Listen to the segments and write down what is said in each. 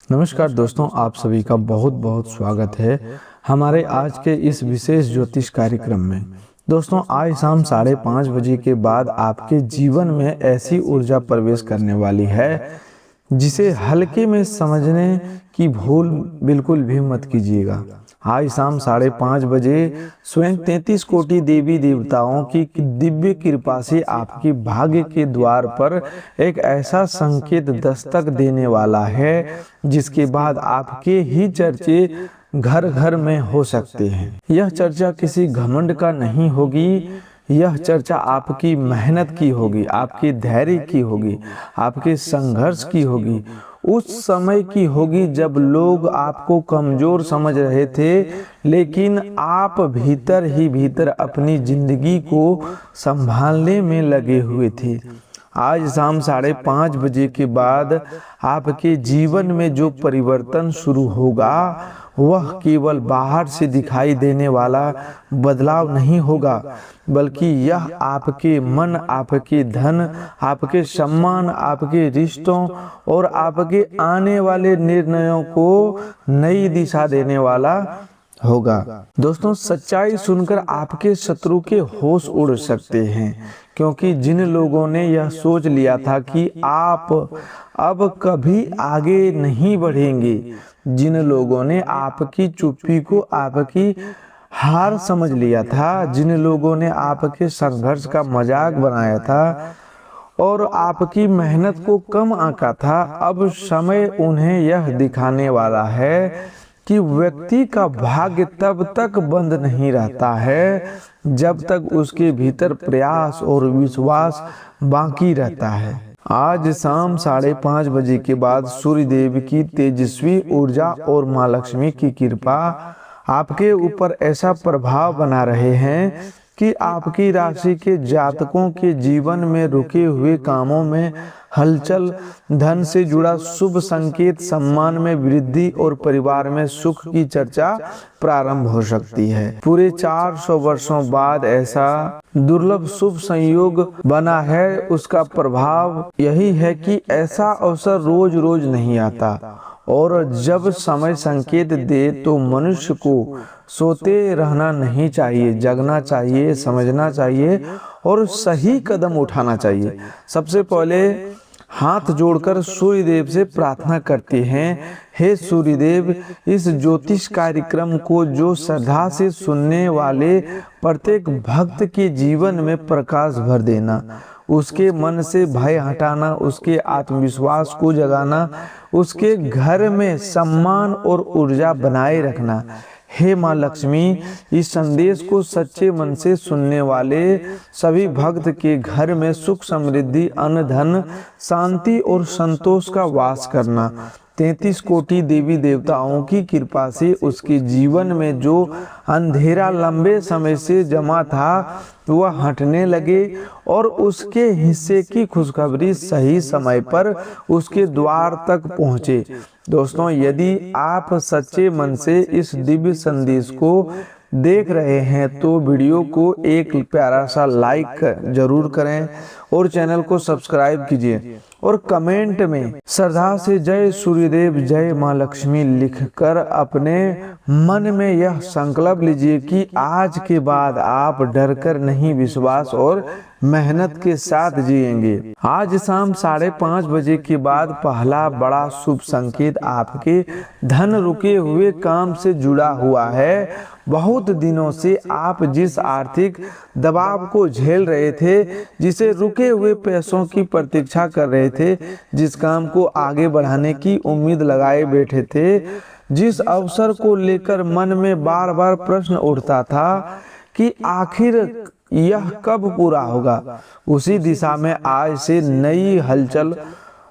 नमस्कार दोस्तों, आप सभी का बहुत बहुत स्वागत है हमारे आज के इस विशेष ज्योतिष कार्यक्रम में। दोस्तों, आज शाम 5:30 बजे के बाद आपके जीवन में ऐसी ऊर्जा प्रवेश करने वाली है जिसे हल्के में समझने की भूल बिल्कुल भी मत कीजिएगा। आज शाम 5:30 बजे स्वयं 33 कोटि देवी देवताओं की दिव्य कृपा से आपके भाग्य के द्वार पर एक ऐसा संकेत दस्तक देने वाला है जिसके बाद आपके ही चर्चे घर घर में हो सकते हैं। यह चर्चा किसी घमंड का नहीं होगी, यह चर्चा आपकी मेहनत की होगी, आपके धैर्य की होगी, आपके संघर्ष की होगी, उस समय की होगी जब लोग आपको कमजोर समझ रहे थे, लेकिन आप भीतर ही भीतर अपनी जिंदगी को संभालने में लगे हुए थे। आज शाम 5:30 बजे के बाद आपके जीवन में जो परिवर्तन शुरू होगा वह केवल बाहर से दिखाई देने वाला बदलाव नहीं होगा, बल्कि यह आपके मन, आपके धन, आपके सम्मान, आपके रिश्तों और आपके आने वाले निर्णयों को नई दिशा देने वाला होगा। दोस्तों, सच्चाई सुनकर आपके शत्रु के होश उड़ सकते हैं, क्योंकि जिन लोगों ने यह सोच लिया था कि आप अब कभी आगे नहीं बढ़ेंगे, जिन लोगों ने आपकी चुप्पी को आपकी हार समझ लिया था, जिन लोगों ने आपके संघर्ष का मजाक बनाया था और आपकी मेहनत को कम आंका था, अब समय उन्हें यह दिखाने वाला है कि व्यक्ति का भाग्य तब तक बंद नहीं रहता है जब तक उसके भीतर प्रयास और विश्वास बाकी रहता है। आज शाम 5:30 बजे के बाद सूर्यदेव की तेजस्वी ऊर्जा और माँ लक्ष्मी की कृपा आपके ऊपर ऐसा प्रभाव बना रहे हैं कि आपकी राशि के जातकों के जीवन में रुके हुए कामों में हलचल, धन से जुड़ा शुभ संकेत, सम्मान में वृद्धि और परिवार में सुख की चर्चा प्रारंभ हो सकती है। पूरे 400 वर्षों बाद ऐसा दुर्लभ शुभ संयोग बना है। उसका प्रभाव यही है कि ऐसा अवसर रोज रोज नहीं आता, और जब समय संकेत दे तो मनुष्य को सोते रहना नहीं चाहिए, जगना चाहिए, समझना चाहिए और सही कदम उठाना चाहिए। सबसे पहले हाथ जोड़कर सूर्यदेव से प्रार्थना करते हैं, हे सूर्यदेव, इस ज्योतिष कार्यक्रम को जो श्रद्धा से सुनने वाले प्रत्येक भक्त के जीवन में प्रकाश भर देना, उसके मन से भय हटाना, उसके आत्मविश्वास को जगाना, उसके घर में सम्मान और ऊर्जा बनाए रखना। हे माँ लक्ष्मी, इस संदेश को सच्चे मन से सुनने वाले सभी भक्त के घर में सुख, समृद्धि, अन्न, धन, शांति और संतोष का वास करना। 33 कोटि देवी देवताओं की कृपा से उसके जीवन में जो अंधेरा लंबे समय से जमा था वह हटने लगे और उसके हिस्से की खुशखबरी सही समय पर उसके द्वार तक पहुंचे। दोस्तों, यदि आप सच्चे मन से इस दिव्य संदेश को देख रहे हैं तो वीडियो को एक प्यारा सा लाइक जरूर करें और चैनल को सब्सक्राइब कीजिए और कमेंट में श्रद्धा से जय सूर्यदेव, जय माँ लक्ष्मी लिखकर अपने मन में यह संकल्प लीजिए कि आज के बाद आप डरकर नहीं, विश्वास और मेहनत के साथ जिएंगे। आज शाम 5:30 बजे के बाद पहला बड़ा शुभ संकेत आपके धन रुके हुए काम से जुड़ा हुआ है। बहुत दिनों से आप जिस आर्थिक दबाव को झेल रहे थे, जिसे रुके हुए पैसों की प्रतीक्षा कर रहे थे, जिस काम को आगे बढ़ाने की उम्मीद लगाए बैठे थे, जिस अवसर को लेकर मन में बार बार प्रश्न उठता था कि आखिर यह कब पूरा होगा, उसी दिशा में आज से नई हलचल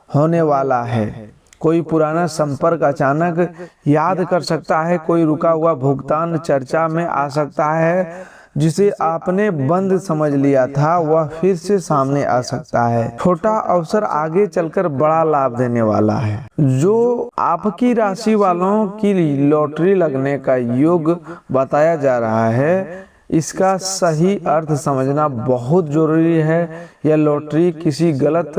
होने वाला है। कोई पुराना संपर्क अचानक याद कर सकता है, कोई रुका हुआ भुगतान चर्चा में आ सकता है, जिसे आपने बंद समझ लिया था वह फिर से सामने आ सकता है। छोटा अवसर आगे चलकर बड़ा लाभ देने वाला है। जो आपकी राशि वालों की लॉटरी लगने का योग बताया जा रहा है, इसका सही अर्थ समझना बहुत जरूरी है। यह लॉटरी किसी गलत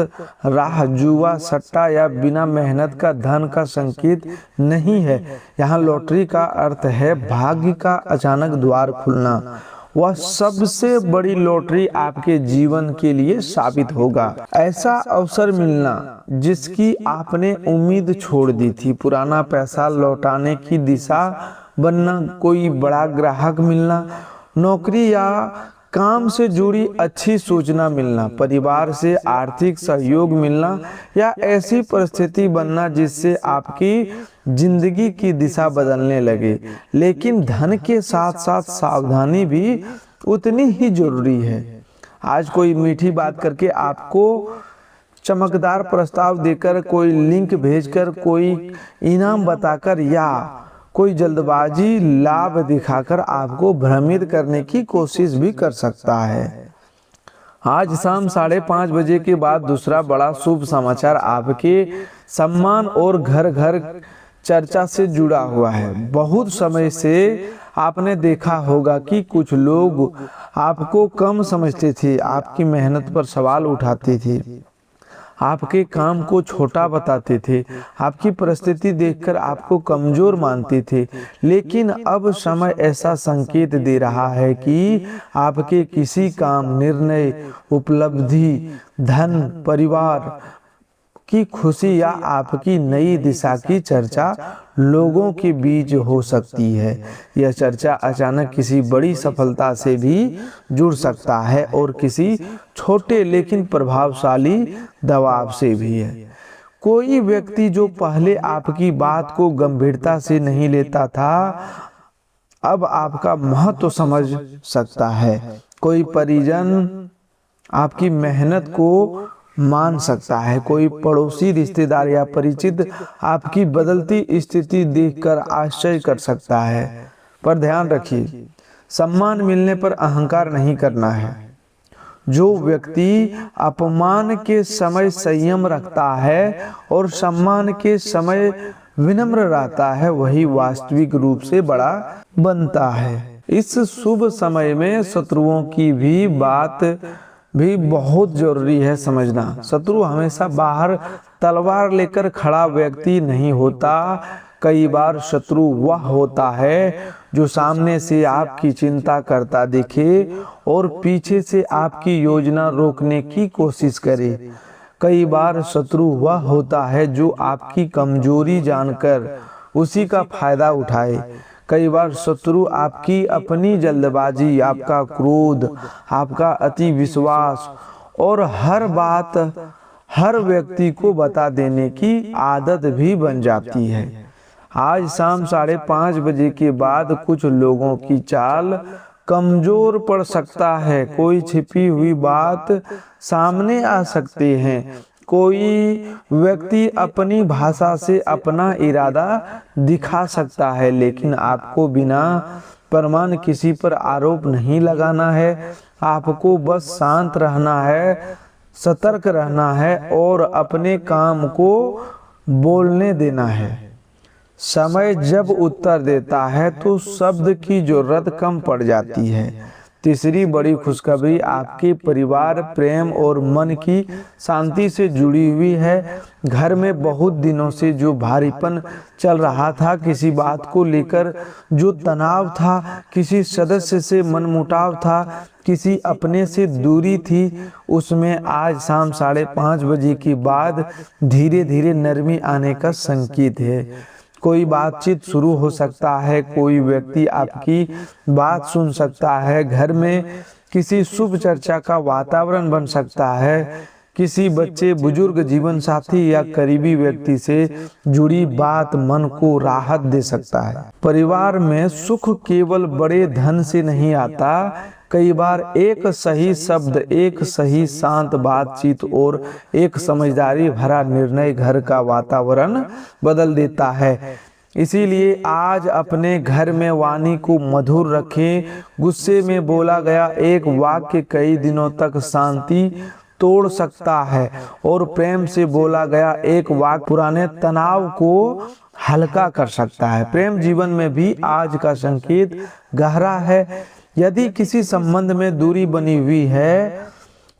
राह, जुआ, सट्टा या बिना मेहनत का धन का संकेत नहीं है। यहाँ लॉटरी का अर्थ है भाग्य का अचानक द्वार खुलना। वह सबसे बड़ी लॉटरी आपके जीवन के लिए साबित होगा। ऐसा अवसर मिलना जिसकी आपने उम्मीद छोड़ दी थी, पुराना पैसा लौटाने की दिशा बनना, कोई बड़ा ग्राहक मिलना, नौकरी या काम से जुड़ी अच्छी सूचना मिलना, परिवार से आर्थिक सहयोग मिलना या ऐसी परिस्थिति बनना जिससे आपकी जिंदगी की दिशा बदलने लगे। लेकिन धन के साथ साथ सावधानी भी उतनी ही जरूरी है। आज कोई मीठी बात करके, आपको चमकदार प्रस्ताव देकर, कोई लिंक भेजकर, कोई इनाम बताकर या कोई जल्दबाजी लाभ दिखाकर आपको भ्रमित करने की कोशिश भी कर सकता है। आज शाम 5:30 बजे के बाद दूसरा बड़ा शुभ समाचार आपके सम्मान और घर घर चर्चा से जुड़ा हुआ है। बहुत समय से आपने देखा होगा कि कुछ लोग आपको कम समझते थे, आपकी मेहनत पर सवाल उठाते थे, आपके काम को छोटा बताते थे, आपकी परिस्थिति देखकर आपको कमजोर मानते थे। लेकिन अब समय ऐसा संकेत दे रहा है कि आपके किसी काम, निर्णय, उपलब्धि, धन, परिवार की खुशी या आपकी नई दिशा की चर्चा लोगों के बीच हो सकती है। यह चर्चा अचानक किसी बड़ी सफलता से भी जुड़ सकता है और किसी छोटे लेकिन प्रभावशाली दबाव से भी है। कोई व्यक्ति जो पहले आपकी बात को गंभीरता से नहीं लेता था, अब आपका महत्व समझ सकता है। कोई परिजन आपकी मेहनत को मान सकता है। कोई पड़ोसी, रिश्तेदार या परिचित आपकी बदलती स्थिति देखकर आश्चर्य कर सकता है। पर ध्यान रखिए, सम्मान मिलने पर अहंकार नहीं करना है। जो व्यक्ति अपमान के समय संयम रखता है और सम्मान के समय विनम्र रहता है, वही वास्तविक रूप से बड़ा बनता है। इस शुभ समय में शत्रुओं की भी बात भी बहुत जरूरी है समझना। शत्रु हमेशा बाहर तलवार लेकर खड़ा व्यक्ति नहीं होता। कई बार शत्रु वह होता है जो सामने से आपकी चिंता करता दिखे और पीछे से आपकी योजना रोकने की कोशिश करे। कई बार शत्रु वह होता है जो आपकी कमजोरी जानकर उसी का फायदा उठाए। कई बार शत्रु आपकी अपनी जल्दबाजी, आपका क्रोध, आपका अति विश्वास और हर बात हर व्यक्ति को बता देने की आदत भी बन जाती है। आज शाम 5:30 बजे के बाद कुछ लोगों की चाल कमजोर पड़ सकता है। कोई छिपी हुई बात सामने आ सकती है। कोई व्यक्ति अपनी भाषा से अपना इरादा दिखा सकता है, लेकिन आपको बिना प्रमाण किसी पर आरोप नहीं लगाना है। आपको बस शांत रहना है, सतर्क रहना है और अपने काम को बोलने देना है। समय जब उत्तर देता है तो शब्द की जरूरत कम पड़ जाती है। तीसरी बड़ी खुशखबरी आपके परिवार, प्रेम और मन की शांति से जुड़ी हुई है। घर में बहुत दिनों से जो भारीपन चल रहा था, किसी बात को लेकर जो तनाव था, किसी सदस्य से मनमुटाव था, किसी अपने से दूरी थी, उसमें आज शाम 5:30 बजे के बाद धीरे धीरे नरमी आने का संकेत है। कोई बातचीत शुरू हो सकता है, कोई व्यक्ति आपकी बात सुन सकता है, घर में किसी शुभ चर्चा का वातावरण बन सकता है, किसी बच्चे, बुजुर्ग, जीवन साथी या करीबी व्यक्ति से जुड़ी बात मन को राहत दे सकता है। परिवार में सुख केवल बड़े धन से नहीं आता। कई बार एक सही शब्द, एक सही शांत बातचीत और एक समझदारी भरा निर्णय घर का वातावरण बदल देता है। इसीलिए आज अपने घर में वाणी को मधुर रखें। गुस्से में बोला गया एक वाक्य कई दिनों तक शांति तोड़ सकता है और प्रेम से बोला गया एक वाक्य पुराने तनाव को हल्का कर सकता है। प्रेम जीवन में भी आज का संकेत गहरा है। यदि किसी संबंध में दूरी बनी हुई है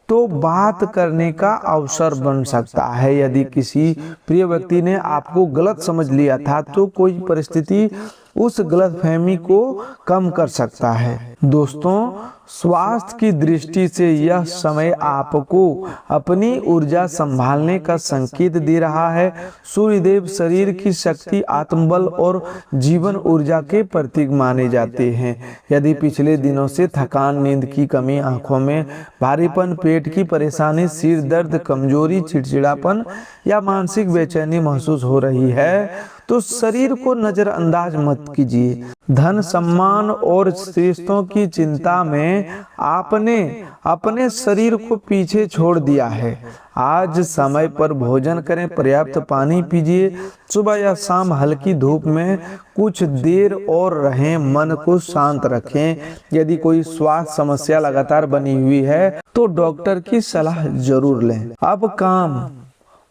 तो बात करने का अवसर बन सकता है। यदि किसी प्रिय व्यक्ति ने आपको गलत समझ लिया था तो कोई परिस्थिति उस गलतफहमी को कम कर सकता है। दोस्तों, स्वास्थ्य की दृष्टि से यह समय आपको अपनी ऊर्जा संभालने का संकेत दे रहा है। सूर्यदेव शरीर की शक्ति, आत्मबल और जीवन ऊर्जा के प्रतीक माने जाते हैं। यदि पिछले दिनों से थकान, नींद की कमी, आंखों में भारीपन, पेट की परेशानी, सिर दर्द, कमजोरी, चिड़चिड़ापन या मानसिक बेचैनी महसूस हो रही है तो शरीर को नजरअंदाज मत कीजिए। धन, सम्मान और रिश्तों की चिंता में आपने अपने शरीर को पीछे छोड़ दिया है। आज समय पर भोजन करें, पर्याप्त पानी पीजिए, सुबह या शाम हल्की धूप में कुछ देर और रहें, मन को शांत रखें। यदि कोई स्वास्थ्य समस्या लगातार बनी हुई है तो डॉक्टर की सलाह जरूर लें। अब काम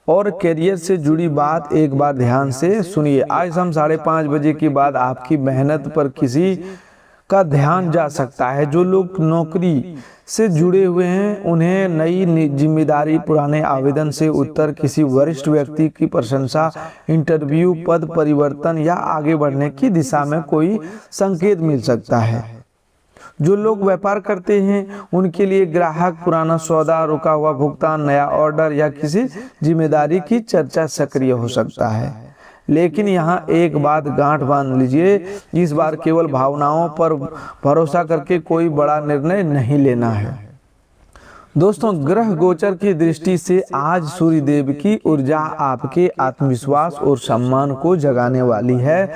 और करियर से जुड़ी बात एक बार ध्यान से सुनिए। आज शाम 5:30 बजे के बाद आपकी मेहनत पर किसी का ध्यान जा सकता है। जो लोग नौकरी से जुड़े हुए हैं उन्हें नई जिम्मेदारी, पुराने आवेदन से उत्तर, किसी वरिष्ठ व्यक्ति की प्रशंसा, इंटरव्यू, पद परिवर्तन या आगे बढ़ने की दिशा में कोई संकेत मिल सकता है। जो लोग व्यापार करते हैं उनके लिए ग्राहक, पुराना सौदा, रुका हुआ भुगतान, नया ऑर्डर या किसी जिम्मेदारी की चर्चा सक्रिय हो सकता है। लेकिन यहाँ एक बात गांठ बांध लीजिए, इस बार केवल भावनाओं पर भरोसा करके कोई बड़ा निर्णय नहीं लेना है। दोस्तों, ग्रह गोचर की दृष्टि से आज सूर्यदेव की ऊर्जा आपके आत्मविश्वास और सम्मान को जगाने वाली है।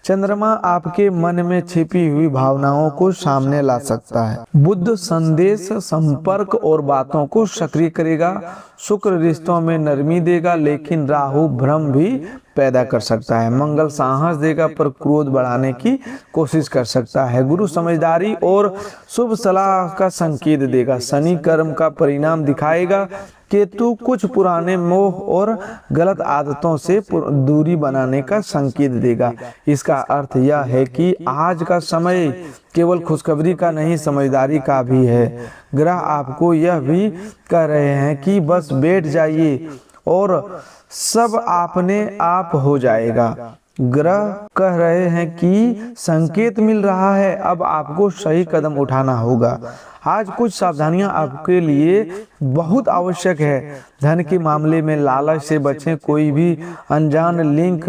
चंद्रमा आपके मन में छिपी हुई भावनाओं को सामने ला सकता है। बुध संदेश, संपर्क और बातों को सक्रिय करेगा। शुक्र रिश्तों में नरमी देगा, लेकिन राहु भ्रम भी पैदा कर सकता है। मंगल साहस देगा पर क्रोध बढ़ाने की कोशिश कर सकता है। गुरु समझदारी और शुभ सलाह का संकेत देगा। शनि कर्म का परिणाम दिखाएगा। केतु कुछ पुराने मोह और गलत आदतों से दूरी बनाने का संकेत देगा। इसका अर्थ यह है कि आज का समय केवल खुशखबरी का नहीं, समझदारी का भी है। ग्रह आपको यह भी कह रहे हैं कि बस बैठ जाइए और सब अपने आप हो जाएगा। ग्रह कह रहे हैं कि संकेत मिल रहा है, अब आपको सही कदम उठाना होगा। आज कुछ सावधानियां आपके लिए बहुत आवश्यक है। धन के मामले में लालच से बचें। कोई भी अनजान लिंक,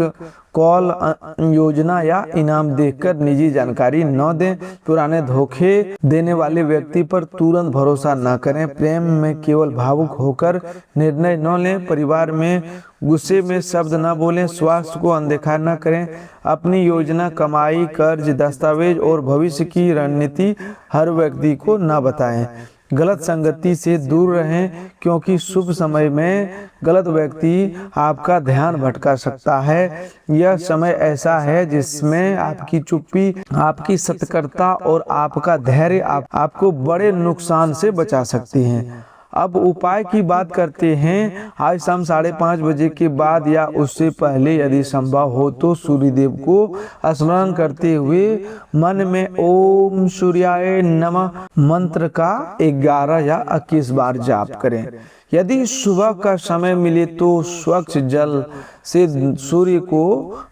कॉल, योजना या इनाम देखकर निजी जानकारी न दें। पुराने धोखे देने वाले व्यक्ति पर तुरंत भरोसा न करें। प्रेम में केवल भावुक होकर निर्णय न लें। परिवार में गुस्से में शब्द न बोलें। स्वास्थ्य को अनदेखा न करें। अपनी योजना, कमाई, कर्ज, दस्तावेज और भविष्य की रणनीति हर व्यक्ति को न बताएं। गलत संगति से दूर रहें, क्योंकि शुभ समय में गलत व्यक्ति आपका ध्यान भटका सकता है। यह समय ऐसा है जिसमें आपकी चुप्पी, आपकी सतर्कता और आपका धैर्य आपको बड़े नुकसान से बचा सकती हैं। अब उपाय की बात करते हैं। आज शाम 5:30 बजे के बाद या उससे पहले यदि संभव हो तो सूर्यदेव को स्मरण करते हुए मन में ओम सूर्याय नमः मंत्र का 11 या 21 बार जाप करें। यदि सुबह का समय मिले तो स्वच्छ जल से सूर्य को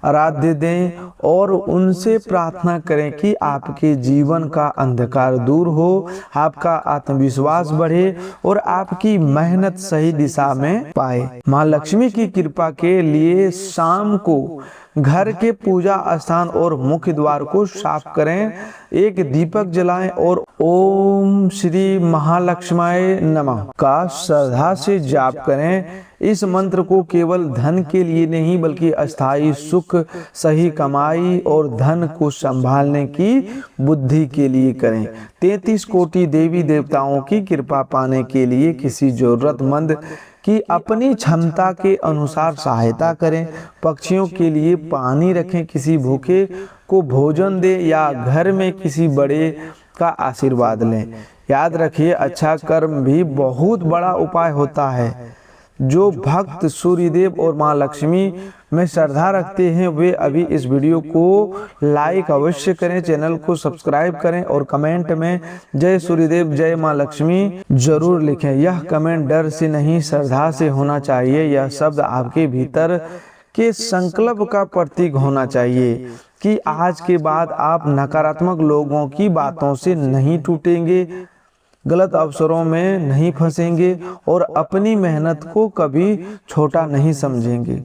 आराध्य दें और उनसे प्रार्थना करें कि आपके जीवन का अंधकार दूर हो, आपका आत्मविश्वास बढ़े और आपकी मेहनत सही दिशा में पाए। माँ लक्ष्मी की कृपा के लिए शाम को घर के पूजा स्थान और मुख्य द्वार को साफ करें, एक दीपक जलाएं और ओम श्री महालक्ष्माय नमः का श्रद्धा से जाप करें। इस मंत्र को केवल धन के लिए नहीं बल्कि अस्थायी सुख, सही कमाई और धन को संभालने की बुद्धि के लिए करें। 33 कोटि देवी देवताओं की कृपा पाने के लिए किसी जरूरतमंद कि अपनी क्षमता के अनुसार सहायता करें। पक्षियों के लिए पानी रखें, किसी भूखे को भोजन दें या घर में किसी बड़े का आशीर्वाद लें। याद रखिए, अच्छा कर्म भी बहुत बड़ा उपाय होता है। जो भक्त सूर्यदेव और माँ लक्ष्मी में श्रद्धा रखते हैं वे अभी इस वीडियो को लाइक अवश्य करें, चैनल को सब्सक्राइब करें और कमेंट में जय सूर्यदेव जय माँ लक्ष्मी जरूर लिखें। यह कमेंट डर से नहीं श्रद्धा से होना चाहिए। यह शब्द आपके भीतर के संकल्प का प्रतीक होना चाहिए कि आज के बाद आप नकारात्मक लोगों की बातों से नहीं टूटेंगे, गलत अवसरों में नहीं फंसेंगे और अपनी मेहनत को कभी छोटा नहीं समझेंगे।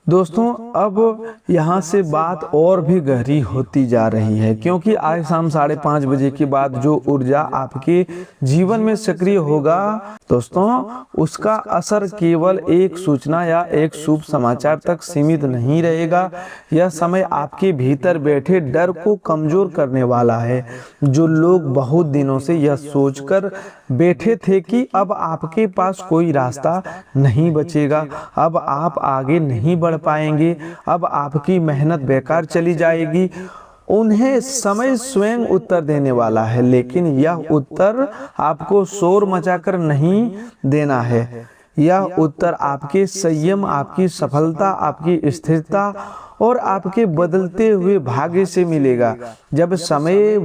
दोस्तों, अब यहाँ से बात और भी गहरी होती जा रही है, क्योंकि आज शाम 5:30 बजे के बाद जो ऊर्जा आपके जीवन में सक्रिय होगा दोस्तों, उसका असर केवल एक सूचना या एक शुभ समाचार तक सीमित नहीं रहेगा। यह समय आपके भीतर बैठे डर को कमजोर करने वाला है। जो लोग बहुत दिनों से यह सोचकर बैठे थे कि अब आपके पास कोई रास्ता नहीं बचेगा, अब आप आगे नहीं बढ़ पाएंगे, अब आपकी मेहनत बेकार चली जाएगी, उन्हें समय स्वयं उत्तर देने वाला है। लेकिन यह उत्तर आपको शोर मचाकर नहीं देना है। यह उत्तर आपके संयम, आपकी सफलता, आपकी स्थिरता और आपके बदलते हुए भाग्य से मिलेगा। जब समय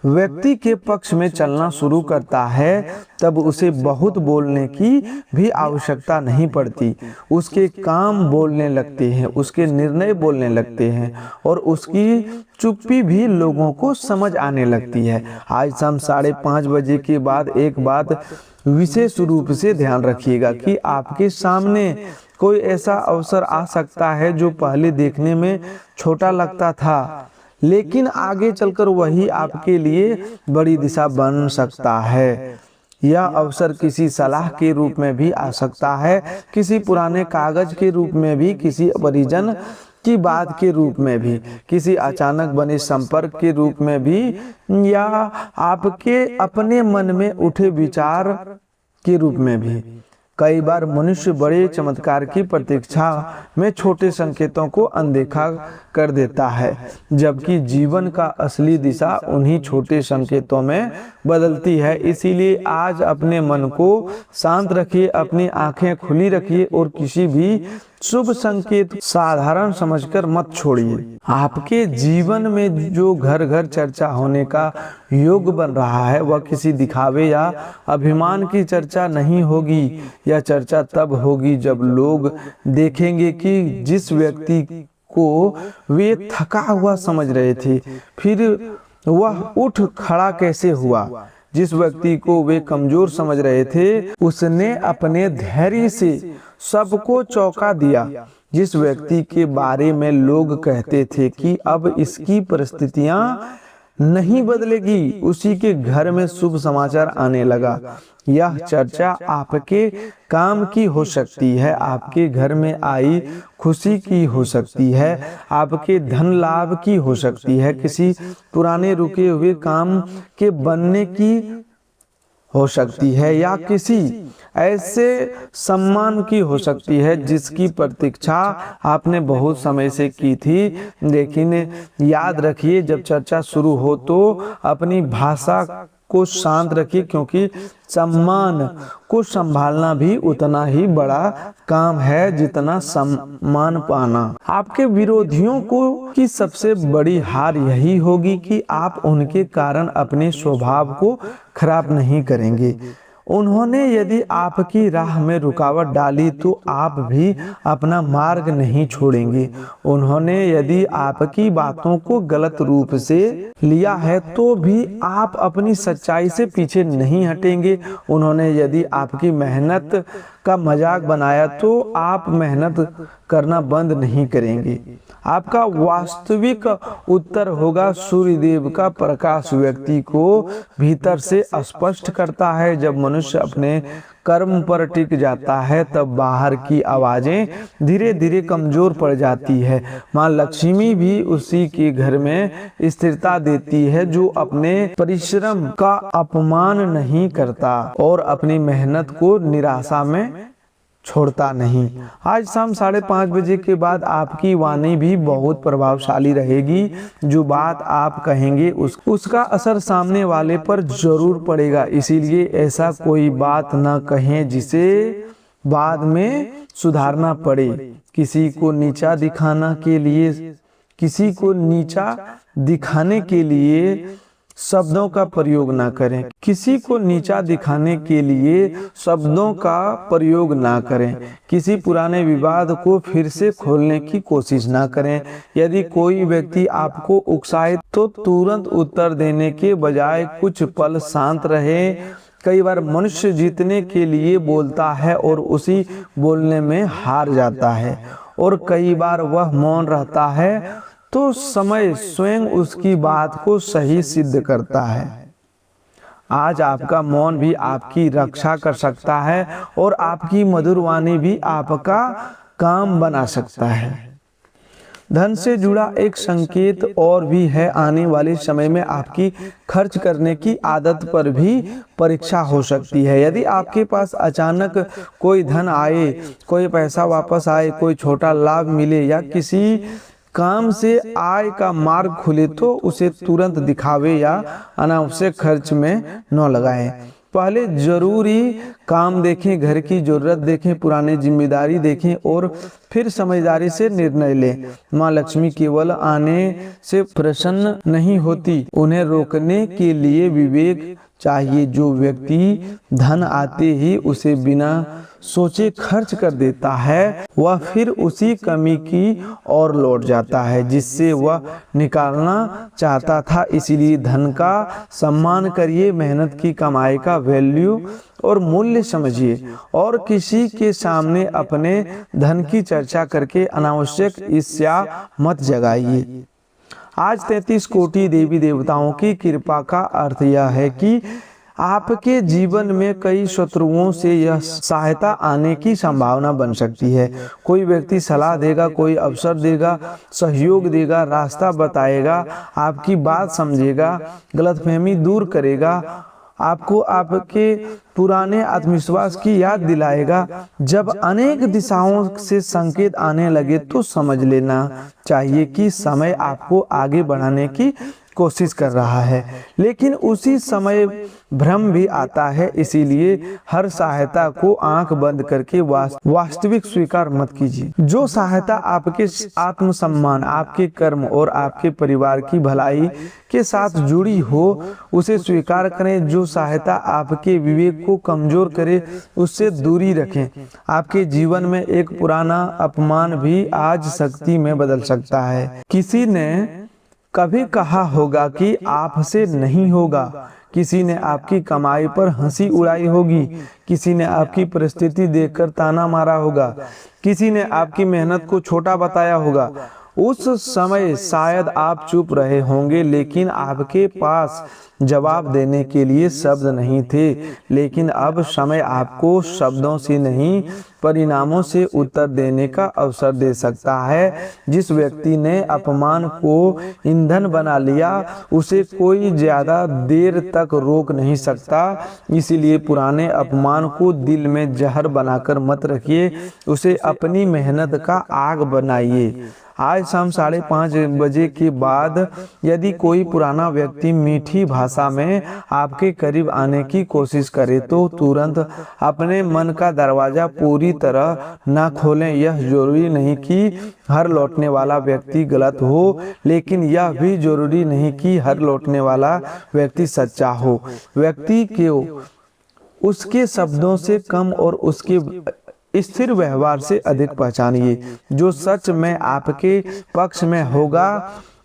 व्यक्ति के पक्ष में चलना शुरू करता है तब उसे बहुत बोलने की भी आवश्यकता नहीं पड़ती। उसके काम बोलने लगते हैं, उसके निर्णय बोलने लगते हैं और उसकी चुप्पी भी लोगों को समझ आने लगती है। आज शाम 5:30 बजे के बाद एक बात विशेष रूप से ध्यान रखिएगा कि आपके सामने कोई ऐसा अवसर आ सकता है जो पहले देखने में छोटा लगता था, लेकिन आगे चलकर वही आपके लिए बड़ी दिशा बन सकता है। यह अवसर किसी सलाह के रूप में भी आ सकता है, किसी पुराने कागज के रूप में भी, किसी परिजन की बात के रूप में भी, किसी अचानक बने संपर्क के रूप में भी, या आपके अपने मन में उठे विचार के रूप में भी। कई बार मनुष्य बड़े चमत्कार की प्रतीक्षा में छोटे संकेतों को अनदेखा कर देता है, जबकि जीवन का असली दिशा उन्हीं छोटे संकेतों में बदलती है। इसीलिए आज अपने मन को शांत रखिए, अपनी आंखें खुली रखिए और किसी भी शुभ संकेत साधारण समझकर मत छोड़िए। आपके जीवन में जो घर घर चर्चा होने का योग बन रहा है वह किसी दिखावे या अभिमान की चर्चा नहीं होगी। यह चर्चा तब होगी जब लोग देखेंगे कि जिस व्यक्ति को वे थका हुआ समझ रहे थे फिर वह उठ खड़ा कैसे हुआ, जिस व्यक्ति को वे कमजोर समझ रहे थे उसने अपने धैर्य से सबको चौंका दिया, जिस व्यक्ति के बारे में लोग कहते थे कि अब इसकी परिस्थितियां नहीं बदलेगी उसी के घर में शुभ समाचार आने लगा। यह चर्चा आपके काम की हो सकती है, आपके घर में आई खुशी की हो सकती है, आपके धन लाभ की हो सकती है, किसी पुराने रुके हुए काम के बनने की हो सकती है, या किसी ऐसे सम्मान की हो सकती है जिसकी प्रतीक्षा आपने बहुत समय से की थी। लेकिन याद रखिए, जब चर्चा शुरू हो तो अपनी भाषा को शांत रखिए, क्योंकि सम्मान को संभालना भी उतना ही बड़ा काम है जितना सम्मान पाना। आपके विरोधियों को की सबसे बड़ी हार यही होगी कि आप उनके कारण अपने स्वभाव को खराब नहीं करेंगे। उन्होंने यदि आपकी राह में रुकावट डाली तो आप भी अपना मार्ग नहीं छोड़ेंगे। उन्होंने यदि आपकी बातों को गलत रूप से लिया है तो भी आप अपनी सच्चाई से पीछे नहीं हटेंगे। उन्होंने यदि आपकी मेहनत का मजाक बनाया तो आप मेहनत करना बंद नहीं करेंगे। आपका वास्तविक उत्तर होगा सूर्यदेव का प्रकाश व्यक्ति को भीतर से स्पष्ट करता है। जब मनुष्य अपने कर्म पर टिक जाता है तब बाहर की आवाजें धीरे धीरे कमजोर पड़ जाती है। माँ लक्ष्मी भी उसी के घर में स्थिरता देती है जो अपने परिश्रम का अपमान नहीं करता और अपनी मेहनत को निराशा में छोड़ता नहीं। आज शाम 5:30 बजे के बाद आपकी वाणी भी बहुत प्रभावशाली रहेगी। जो बात आप कहेंगे उसका असर सामने वाले पर जरूर पड़ेगा। इसीलिए ऐसा कोई बात न कहें जिसे बाद में सुधारना पड़े। किसी को नीचा दिखाने के लिए शब्दों का प्रयोग ना करें। किसी को नीचा दिखाने के लिए शब्दों का प्रयोग ना करें। किसी पुराने विवाद को फिर से खोलने की कोशिश ना करें। यदि कोई व्यक्ति आपको उकसाए तो तुरंत उत्तर देने के बजाय कुछ पल शांत रहे। कई बार मनुष्य जीतने के लिए बोलता है और उसी बोलने में हार जाता है, और कई बार वह मौन रहता है तो समय स्वयं उसकी बात को सही सिद्ध करता है। आज आपका मौन भी आपकी रक्षा कर सकता है और आपकी मधुर वाणी भी आपका काम बना सकता है। धन से जुड़ा एक संकेत और भी है, आने वाले समय में आपकी खर्च करने की आदत पर भी परीक्षा हो सकती है। यदि आपके पास अचानक कोई धन आए, कोई पैसा वापस आए, कोई छोटा लाभ मिले या किसी काम से आय का मार्ग खुले तो उसे तुरंत दिखावे या अनावश्यक खर्च में न लगाएं। पहले जरूरी काम देखें, घर की जरूरत देखें, पुरानी जिम्मेदारी देखें और फिर समझदारी से निर्णय लें। माँ लक्ष्मी केवल आने से प्रसन्न नहीं होती, उन्हें रोकने के लिए विवेक चाहिए। जो व्यक्ति धन आते ही उसे बिना सोचे खर्च कर देता है, वह फिर उसी कमी की ओर लौट जाता है जिससे वह निकालना चाहता था। इसीलिए धन का सम्मान करिए, मेहनत की कमाई का वैल्यू और मूल्य समझिए, और किसी के सामने अपने धन की चर्चा करके अनावश्यक ईर्ष्या मत जगाइए। आज 33 कोटि देवी देवताओं की कृपा का अर्थ यह है कि आपके जीवन में कई शत्रुओं से यह सहायता आने की संभावना बन सकती है। कोई व्यक्ति सलाह देगा, कोई अवसर देगा, सहयोग देगा, रास्ता बताएगा, आपकी बात समझेगा, गलतफहमी दूर करेगा, आपको आपके पुराने आत्मविश्वास की याद दिलाएगा। जब अनेक दिशाओं से संकेत आने लगे तो समझ लेना चाहिए कि समय आपको आगे बढ़ाने की कोशिश कर रहा है, लेकिन उसी समय भ्रम भी आता है। इसीलिए हर सहायता को आंख बंद करके वास्तविक स्वीकार मत कीजिए। जो सहायता आपके आत्मसम्मान, आपके कर्म और आपके परिवार की भलाई के साथ जुड़ी हो, उसे स्वीकार करें। जो सहायता आपके विवेक को कमजोर करे, उससे दूरी रखें। आपके जीवन में एक पुराना अपमान भी आज शक्ति में बदल सकता है। किसी ने कभी कहा होगा कि आपसे नहीं होगा, किसी ने आपकी कमाई पर हंसी उड़ाई होगी, किसी ने आपकी परिस्थिति देखकर ताना मारा होगा, किसी ने आपकी मेहनत को छोटा बताया होगा। उस समय शायद आप चुप रहे होंगे, लेकिन आपके पास जवाब देने के लिए शब्द नहीं थे। लेकिन अब समय आपको शब्दों से नहीं, परिणामों से उत्तर देने का अवसर दे सकता है। जिस व्यक्ति ने अपमान को ईंधन बना लिया, उसे कोई ज्यादा देर तक रोक नहीं सकता। इसीलिए पुराने अपमान को दिल में जहर बनाकर मत रखिए, उसे अपनी मेहनत का आग बनाइए। आज शाम 5:30 बजे के बाद यदि कोई पुराना व्यक्ति मीठी भाषा में आपके करीब आने की कोशिश करे तो तुरंत अपने मन का दरवाजा पूरी तरह ना खोलें। यह जरूरी नहीं कि हर लौटने वाला व्यक्ति गलत हो, लेकिन यह भी जरूरी नहीं कि हर लौटने वाला व्यक्ति सच्चा हो। व्यक्ति को उसके शब्दों से कम और उसके स्थिर व्यवहार से अधिक पहचानिए। जो सच में आपके पक्ष में होगा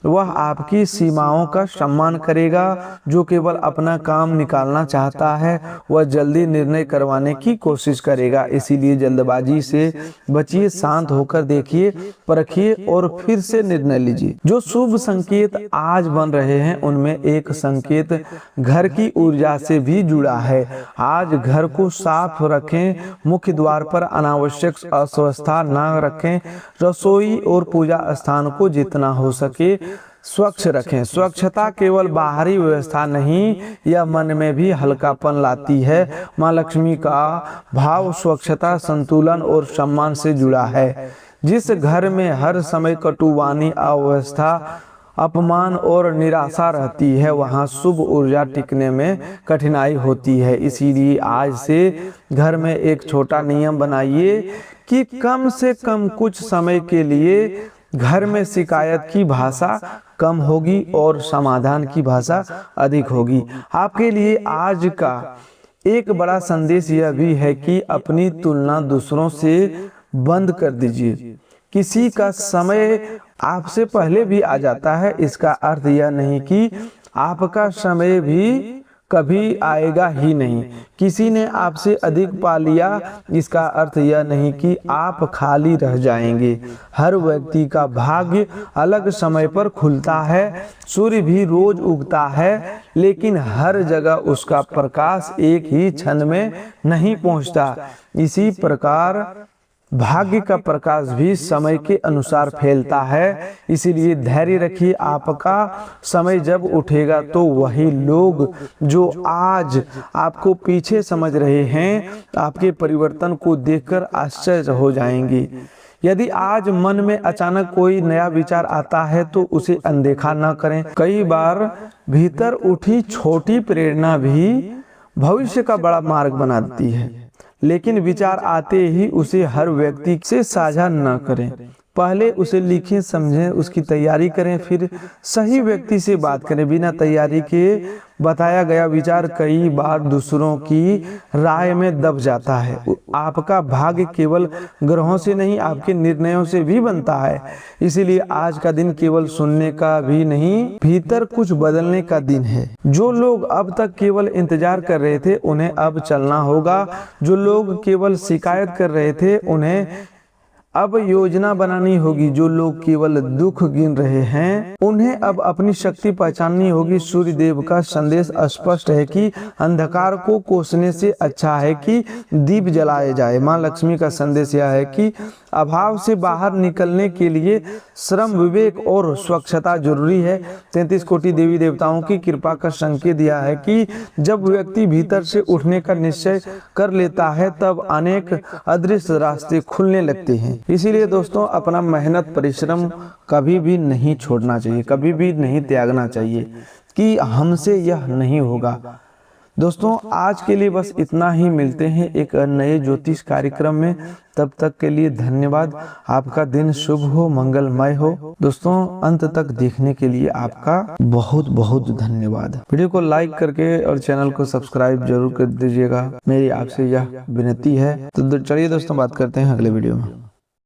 वह आपकी सीमाओं का सम्मान करेगा। जो केवल अपना काम निकालना चाहता है वह जल्दी निर्णय करवाने की कोशिश करेगा। इसीलिए जल्दबाजी से बचिए, शांत होकर देखिए, परखिए और फिर से निर्णय लीजिए। जो शुभ संकेत आज बन रहे हैं उनमें एक संकेत घर की ऊर्जा से भी जुड़ा है। आज घर को साफ रखें, मुख्य द्वार पर अनावश्यक अस्वस्थता न रखें, रसोई और पूजा स्थान को जितना हो सके स्वच्छ रखें। स्वच्छता केवल बाहरी व्यवस्था नहीं, यह मन में भी हल्कापन लाती है। माँ लक्ष्मी का भाव स्वच्छता, संतुलन और सम्मान से जुड़ा है। जिस घर में हर समय कटुवाणी, अव्यवस्था, अपमान और निराशा रहती है, वहाँ शुभ ऊर्जा टिकने में कठिनाई होती है। इसीलिए आज से घर में एक छोटा नियम बनाइए कि कम से कम कुछ समय के लिए घर में शिकायत की भाषा कम होगी और समाधान की भाषा अधिक होगी। आपके लिए आज का एक बड़ा संदेश यह भी है कि अपनी तुलना दूसरों से बंद कर दीजिए। किसी का समय आपसे पहले भी आ जाता है, इसका अर्थ यह नहीं कि आपका समय भी कभी आएगा ही नहीं। किसी ने आपसे अधिक पा लिया, इसका अर्थ यह नहीं कि आप खाली रह जाएंगे। हर व्यक्ति का भाग्य अलग समय पर खुलता है। सूर्य भी रोज उगता है, लेकिन हर जगह उसका प्रकाश एक ही क्षण में नहीं पहुंचता। इसी प्रकार भाग्य का प्रकाश भी समय के अनुसार फैलता है। इसीलिए धैर्य रखिए, आपका समय जब उठेगा तो वही लोग जो आज आपको पीछे समझ रहे हैं, आपके परिवर्तन को देखकर आश्चर्य हो जाएंगे। यदि आज मन में अचानक कोई नया विचार आता है तो उसे अनदेखा न करें। कई बार भीतर उठी छोटी प्रेरणा भी भविष्य का बड़ा मार्ग बनाती है, लेकिन विचार आते ही उसे हर व्यक्ति से साझा न करें। पहले उसे लिखें, समझें, उसकी तैयारी करें, फिर सही व्यक्ति से बात करें। बिना तैयारी के बताया गया विचार कई बार दूसरों की राय में दब जाता है। आपका भाग्य केवल ग्रहों से नहीं, आपके निर्णयों से भी बनता है। इसीलिए आज का दिन केवल सुनने का भी नहीं, भीतर कुछ बदलने का दिन है। जो लोग अब तक केवल इंतजार कर रहे थे, उन्हें अब चलना होगा। जो लोग केवल शिकायत कर रहे थे, उन्हें अब योजना बनानी होगी। जो लोग केवल दुख गिन रहे हैं, उन्हें अब अपनी शक्ति पहचाननी होगी। सूर्य देव का संदेश स्पष्ट है कि अंधकार को कोसने से अच्छा है कि दीप जलाए जाए। माँ लक्ष्मी का संदेश यह है कि अभाव से बाहर निकलने के लिए श्रम, विवेक और स्वच्छता जरूरी है। 33 कोटि देवी देवताओं की कृपा का संकेत यह है कि जब व्यक्ति भीतर से उठने का निश्चय कर लेता है, तब अनेक अदृश्य रास्ते खुलने लगते हैं। इसीलिए दोस्तों, अपना मेहनत परिश्रम कभी भी नहीं छोड़ना चाहिए, कभी भी नहीं त्यागना चाहिए कि हमसे यह नहीं होगा। दोस्तों, आज के लिए बस इतना ही। मिलते हैं एक नए ज्योतिष कार्यक्रम में। तब तक के लिए धन्यवाद। आपका दिन शुभ हो, मंगलमय हो। दोस्तों, अंत तक देखने के लिए आपका बहुत बहुत धन्यवाद। वीडियो को लाइक करके और चैनल को सब्सक्राइब जरूर कर दीजिएगा, मेरी आपसे यह विनती है। तो चलिए दोस्तों, बात करते हैं अगले वीडियो में।